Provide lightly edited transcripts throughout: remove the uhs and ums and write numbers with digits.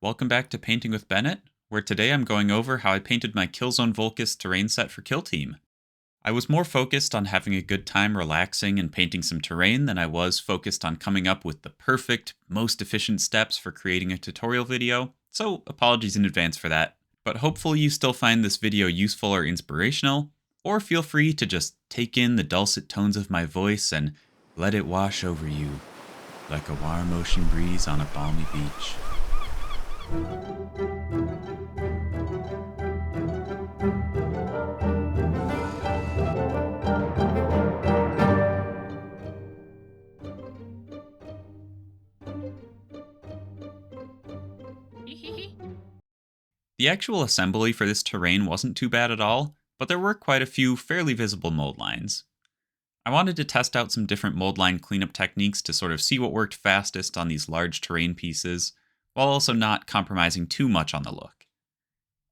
Welcome back to Painting with Bennett, where today I'm going over how I painted my Killzone Volkus terrain set for Kill Team. I was more focused on having a good time relaxing and painting some terrain than I was focused on coming up with the perfect, most efficient steps for creating a tutorial video, so apologies in advance for that. But hopefully you still find this video useful or inspirational, or feel free to just take in the dulcet tones of my voice and let it wash over you, like a warm ocean breeze on a balmy beach. The actual assembly for this terrain wasn't too bad at all, but there were quite a few fairly visible mold lines. I wanted to test out some different mold line cleanup techniques to sort of see what worked fastest on these large terrain pieces, while also not compromising too much on the look.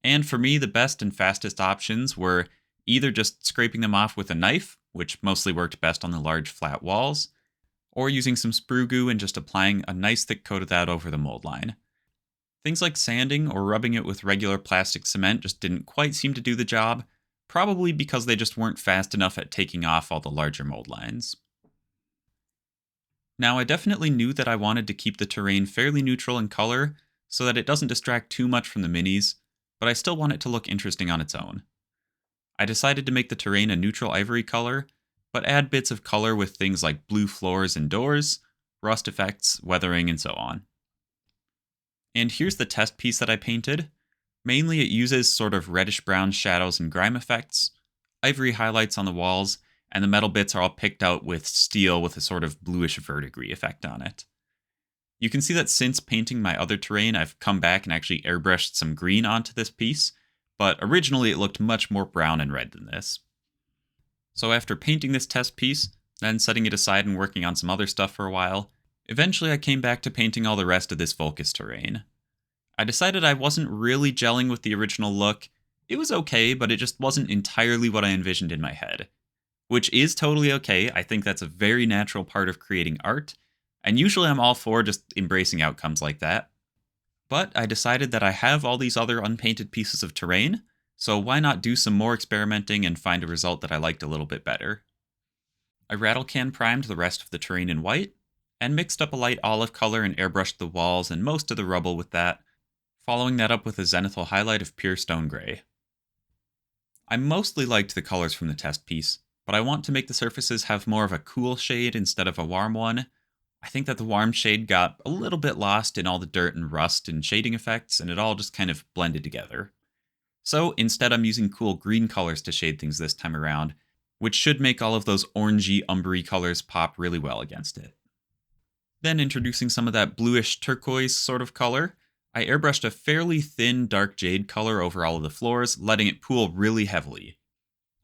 And for me, the best and fastest options were either just scraping them off with a knife, which mostly worked best on the large flat walls, or using some sprue glue and just applying a nice thick coat of that over the mold line. Things like sanding or rubbing it with regular plastic cement just didn't quite seem to do the job, probably because they just weren't fast enough at taking off all the larger mold lines. Now, I definitely knew that I wanted to keep the terrain fairly neutral in color so that it doesn't distract too much from the minis, but I still want it to look interesting on its own. I decided to make the terrain a neutral ivory color, but add bits of color with things like blue floors and doors, rust effects, weathering, and so on. And here's the test piece that I painted. Mainly it uses sort of reddish-brown shadows and grime effects, ivory highlights on the walls, and the metal bits are all picked out with steel with a sort of bluish verdigris effect on it. You can see that since painting my other terrain, I've come back and actually airbrushed some green onto this piece, but originally it looked much more brown and red than this. So after painting this test piece, then setting it aside and working on some other stuff for a while, eventually I came back to painting all the rest of this Volkus terrain. I decided I wasn't really gelling with the original look. It was okay, but it just wasn't entirely what I envisioned in my head. Which is totally okay. I think that's a very natural part of creating art, and usually I'm all for just embracing outcomes like that. But I decided that I have all these other unpainted pieces of terrain, so why not do some more experimenting and find a result that I liked a little bit better. I rattle can primed the rest of the terrain in white, and mixed up a light olive color and airbrushed the walls and most of the rubble with that, following that up with a zenithal highlight of pure stone gray. I mostly liked the colors from the test piece, but I want to make the surfaces have more of a cool shade instead of a warm one. I think that the warm shade got a little bit lost in all the dirt and rust and shading effects, and it all just kind of blended together. So instead I'm using cool green colors to shade things this time around, which should make all of those orangey, umbery colors pop really well against it. Then introducing some of that bluish turquoise sort of color, I airbrushed a fairly thin dark jade color over all of the floors, letting it pool really heavily.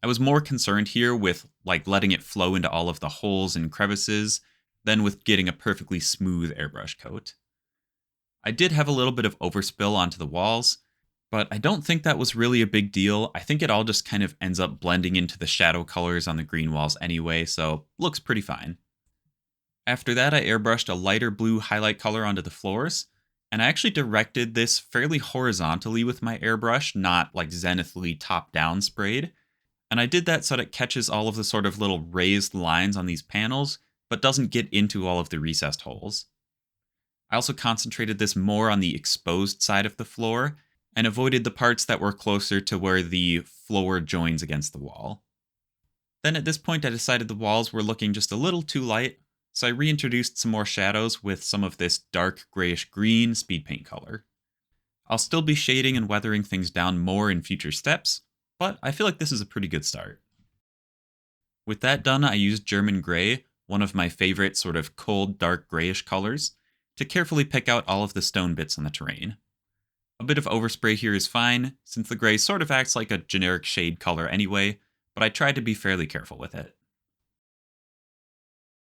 I was more concerned here with letting it flow into all of the holes and crevices than with getting a perfectly smooth airbrush coat. I did have a little bit of overspill onto the walls, but I don't think that was really a big deal. I think it all just kind of ends up blending into the shadow colors on the green walls anyway, so looks pretty fine. After that, I airbrushed a lighter blue highlight color onto the floors, and I actually directed this fairly horizontally with my airbrush, not zenithally top-down sprayed. And I did that so that it catches all of the sort of little raised lines on these panels, but doesn't get into all of the recessed holes. I also concentrated this more on the exposed side of the floor, and avoided the parts that were closer to where the floor joins against the wall. Then at this point I decided the walls were looking just a little too light, so I reintroduced some more shadows with some of this dark grayish-green SpeedPaint color. I'll still be shading and weathering things down more in future steps, but I feel like this is a pretty good start. With that done, I used German Gray, one of my favorite sort of cold, dark grayish colors, to carefully pick out all of the stone bits on the terrain. A bit of overspray here is fine, since the gray sort of acts like a generic shade color anyway, but I tried to be fairly careful with it.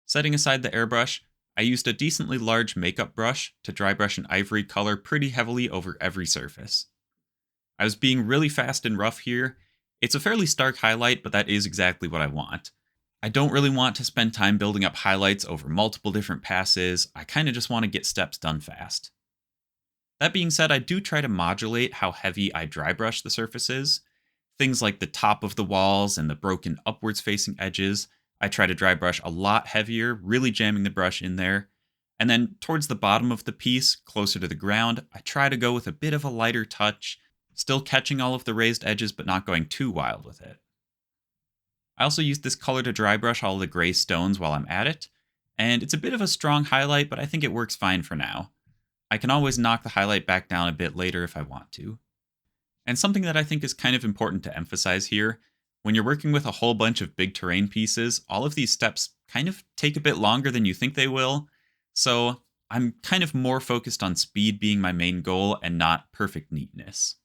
Setting aside the airbrush, I used a decently large makeup brush to dry brush an ivory color pretty heavily over every surface. I was being really fast and rough here. It's a fairly stark highlight, but that is exactly what I want. I don't really want to spend time building up highlights over multiple different passes. I kind of just want to get steps done fast. That being said, I do try to modulate how heavy I dry brush the surfaces. Things like the top of the walls and the broken upwards facing edges, I try to dry brush a lot heavier, really jamming the brush in there. And then towards the bottom of the piece, closer to the ground, I try to go with a bit of a lighter touch, still catching all of the raised edges but not going too wild with it. I also use this color to dry brush all the gray stones while I'm at it, and it's a bit of a strong highlight, but I think it works fine for now. I can always knock the highlight back down a bit later if I want to. And something that I think is kind of important to emphasize here, when you're working with a whole bunch of big terrain pieces, all of these steps kind of take a bit longer than you think they will, so I'm kind of more focused on speed being my main goal and not perfect neatness.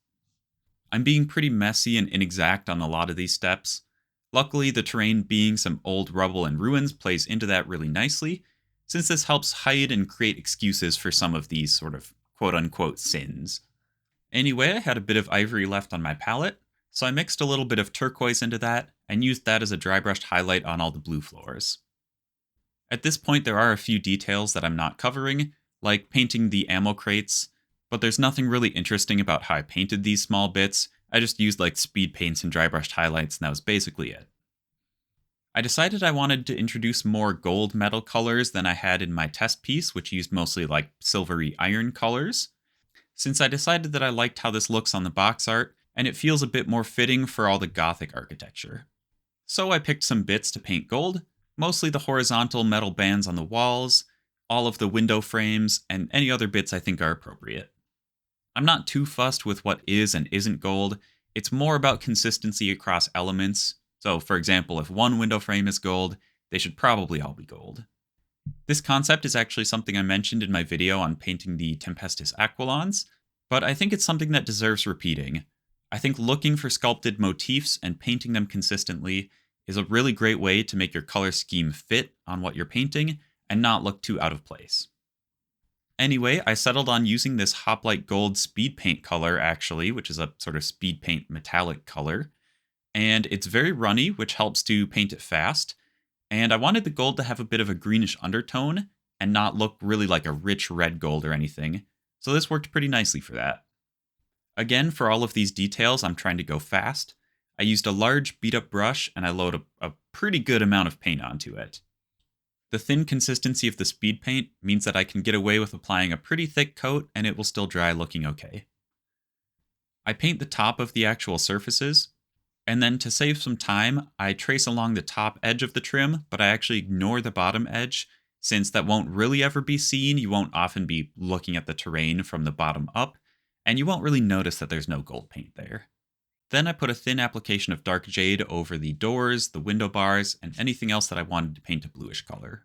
I'm being pretty messy and inexact on a lot of these steps. Luckily, the terrain being some old rubble and ruins plays into that really nicely, since this helps hide and create excuses for some of these sort of quote-unquote sins. Anyway, I had a bit of ivory left on my palette, so I mixed a little bit of turquoise into that and used that as a dry brushed highlight on all the blue floors. At this point, there are a few details that I'm not covering, like painting the ammo crates, but there's nothing really interesting about how I painted these small bits. I just used like speed paints and dry brushed highlights, and that was basically it. I decided I wanted to introduce more gold metal colors than I had in my test piece, which used mostly like silvery iron colors, since I decided that I liked how this looks on the box art, and it feels a bit more fitting for all the Gothic architecture. So I picked some bits to paint gold, mostly the horizontal metal bands on the walls, all of the window frames, and any other bits I think are appropriate. I'm not too fussed with what is and isn't gold, it's more about consistency across elements, so for example, if one window frame is gold, they should probably all be gold. This concept is actually something I mentioned in my video on painting the Tempestus Aquilons, but I think it's something that deserves repeating. I think looking for sculpted motifs and painting them consistently is a really great way to make your color scheme fit on what you're painting and not look too out of place. Anyway, I settled on using this Hoplite Gold SpeedPaint color actually, which is a sort of SpeedPaint metallic color, and it's very runny, which helps to paint it fast. And I wanted the gold to have a bit of a greenish undertone and not look really like a rich red gold or anything, so this worked pretty nicely for that. Again, for all of these details, I'm trying to go fast. I used a large beat-up brush and I load a pretty good amount of paint onto it. The thin consistency of the speed paint means that I can get away with applying a pretty thick coat and it will still dry looking okay. I paint the top of the actual surfaces, and then to save some time, I trace along the top edge of the trim, but I actually ignore the bottom edge, since that won't really ever be seen. You won't often be looking at the terrain from the bottom up, and you won't really notice that there's no gold paint there. Then I put a thin application of dark jade over the doors, the window bars, and anything else that I wanted to paint a bluish color.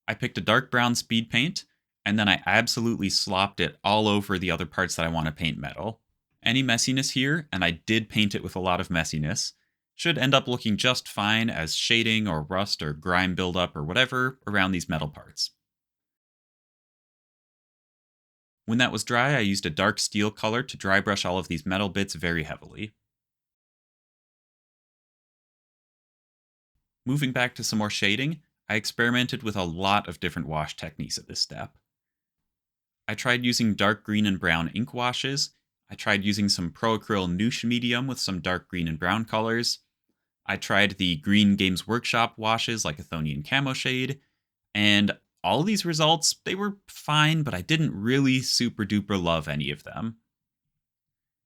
I picked a dark brown speed paint, and then I absolutely slopped it all over the other parts that I want to paint metal. Any messiness here, and I did paint it with a lot of messiness, should end up looking just fine as shading or rust or grime buildup or whatever around these metal parts. When that was dry, I used a dark steel color to dry brush all of these metal bits very heavily. Moving back to some more shading, I experimented with a lot of different wash techniques at this step. I tried using dark green and brown ink washes. I tried using some ProAcryl Nouche medium with some dark green and brown colors. I tried the Green Games Workshop washes like Athonian Camo shade, and all these results, they were fine, but I didn't really super duper love any of them.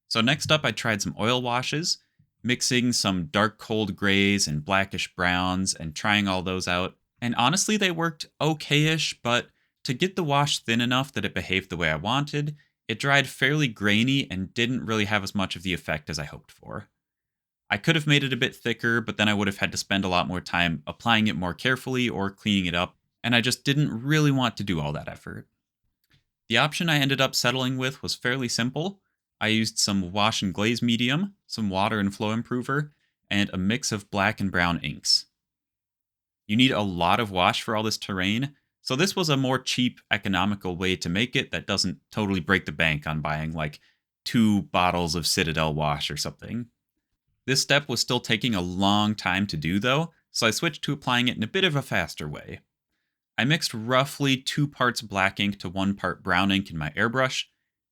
So next up I tried some oil washes, mixing some dark cold grays and blackish browns and trying all those out. And honestly, they worked okay-ish, but to get the wash thin enough that it behaved the way I wanted, it dried fairly grainy and didn't really have as much of the effect as I hoped for. I could have made it a bit thicker, but then I would have had to spend a lot more time applying it more carefully or cleaning it up, and I just didn't really want to do all that effort. The option I ended up settling with was fairly simple. I used some wash and glaze medium, some water and flow improver, and a mix of black and brown inks. You need a lot of wash for all this terrain, so this was a more cheap, economical way to make it that doesn't totally break the bank on buying like 2 bottles of Citadel wash or something. This step was still taking a long time to do though, so I switched to applying it in a bit of a faster way. I mixed roughly 2 parts black ink to 1 part brown ink in my airbrush,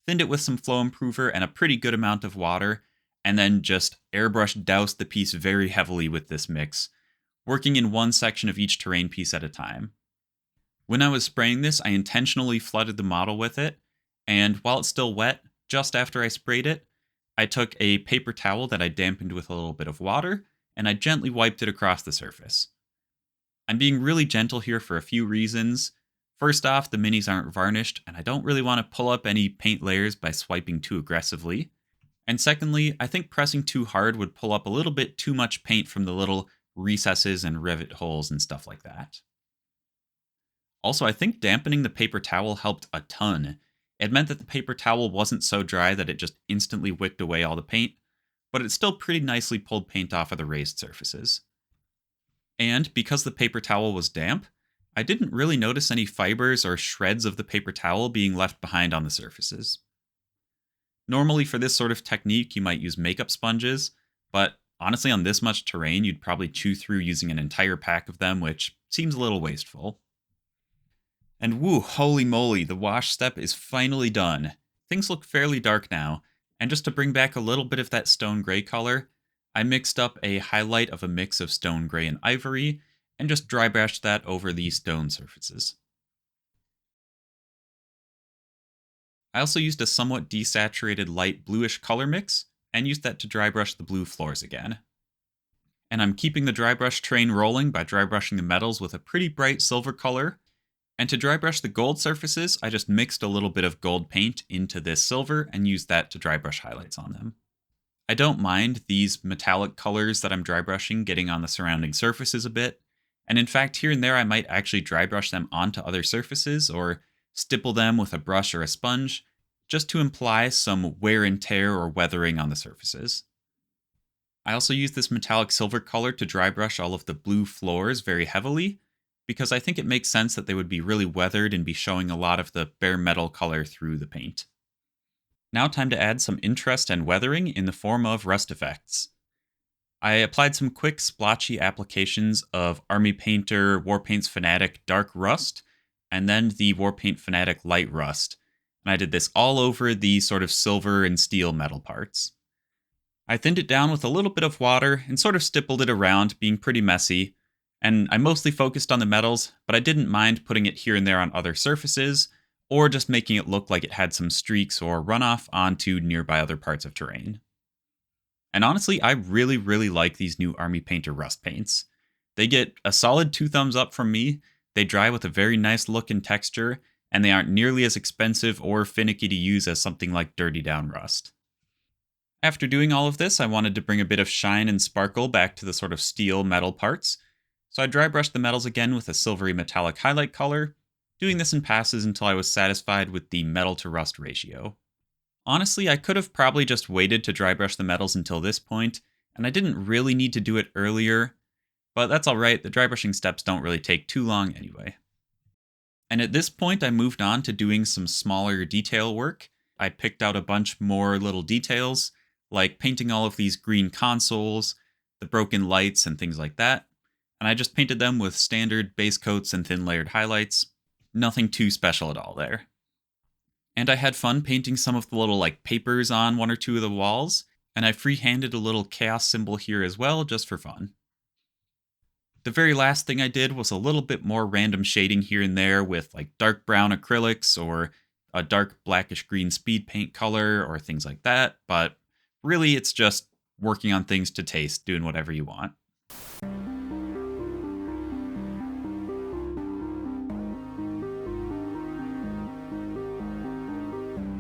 thinned it with some flow improver and a pretty good amount of water, and then just airbrush doused the piece very heavily with this mix, working in one section of each terrain piece at a time. When I was spraying this, I intentionally flooded the model with it, and while it's still wet, just after I sprayed it, I took a paper towel that I dampened with a little bit of water, and I gently wiped it across the surface. I'm being really gentle here for a few reasons. First off, the minis aren't varnished, and I don't really want to pull up any paint layers by swiping too aggressively. And secondly, I think pressing too hard would pull up a little bit too much paint from the little recesses and rivet holes and stuff like that. Also, I think dampening the paper towel helped a ton. It meant that the paper towel wasn't so dry that it just instantly wicked away all the paint, but it still pretty nicely pulled paint off of the raised surfaces. And because the paper towel was damp, I didn't really notice any fibers or shreds of the paper towel being left behind on the surfaces. Normally for this sort of technique you might use makeup sponges, but honestly on this much terrain you'd probably chew through using an entire pack of them, which seems a little wasteful. And woo, holy moly, the wash step is finally done. Things look fairly dark now, and just to bring back a little bit of that stone gray color, I mixed up a highlight of a mix of stone gray and ivory, and just dry brushed that over the stone surfaces. I also used a somewhat desaturated light bluish color mix, and used that to dry brush the blue floors again. And I'm keeping the dry brush train rolling by dry brushing the metals with a pretty bright silver color, and to dry brush the gold surfaces, I just mixed a little bit of gold paint into this silver and used that to dry brush highlights on them. I don't mind these metallic colors that I'm dry brushing getting on the surrounding surfaces a bit, and in fact here and there I might actually dry brush them onto other surfaces or stipple them with a brush or a sponge, just to imply some wear and tear or weathering on the surfaces. I also use this metallic silver color to dry brush all of the blue floors very heavily, because I think it makes sense that they would be really weathered and be showing a lot of the bare metal color through the paint. Now time to add some interest and weathering in the form of rust effects. I applied some quick splotchy applications of Army Painter Warpaints Fanatic Dark Rust, and then the Warpaint Fanatic Light Rust, and I did this all over the sort of silver and steel metal parts. I thinned it down with a little bit of water and sort of stippled it around, being pretty messy, and I mostly focused on the metals, but I didn't mind putting it here and there on other surfaces, or just making it look like it had some streaks or runoff onto nearby other parts of terrain. And honestly, I really like these new Army Painter Rust paints. They get a solid 2 thumbs up from me, they dry with a very nice look and texture, and they aren't nearly as expensive or finicky to use as something like Dirty Down Rust. After doing all of this, I wanted to bring a bit of shine and sparkle back to the sort of steel metal parts, so I dry brushed the metals again with a silvery metallic highlight color, doing this in passes until I was satisfied with the metal to rust ratio. Honestly, I could have probably just waited to dry brush the metals until this point, and I didn't really need to do it earlier, but that's alright, the dry brushing steps don't really take too long anyway. And at this point I moved on to doing some smaller detail work. I picked out a bunch more little details, like painting all of these green consoles, the broken lights and things like that, and I just painted them with standard base coats and thin layered highlights. Nothing too special at all there. And I had fun painting some of the little papers on 1 or 2 of the walls, and I freehanded a little chaos symbol here as well, just for fun. The very last thing I did was a little bit more random shading here and there with dark brown acrylics or a dark blackish green speed paint color or things like that, but really it's just working on things to taste, doing whatever you want.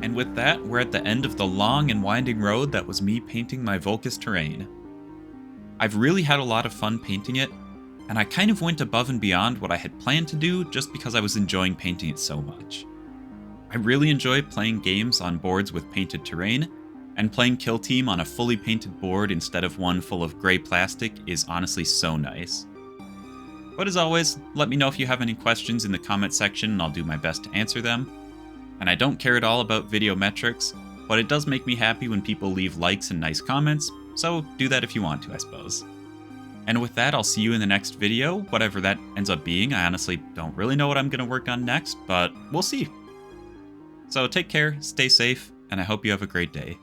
And with that, we're at the end of the long and winding road that was me painting my Volkus terrain. I've really had a lot of fun painting it, and I kind of went above and beyond what I had planned to do just because I was enjoying painting it so much. I really enjoy playing games on boards with painted terrain, and playing Kill Team on a fully painted board instead of one full of gray plastic is honestly so nice. But as always, let me know if you have any questions in the comment section and I'll do my best to answer them. And I don't care at all about video metrics, but it does make me happy when people leave likes and nice comments, so do that if you want to, I suppose. And with that, I'll see you in the next video, whatever that ends up being. I honestly don't really know what I'm going to work on next, but we'll see. So take care, stay safe, and I hope you have a great day.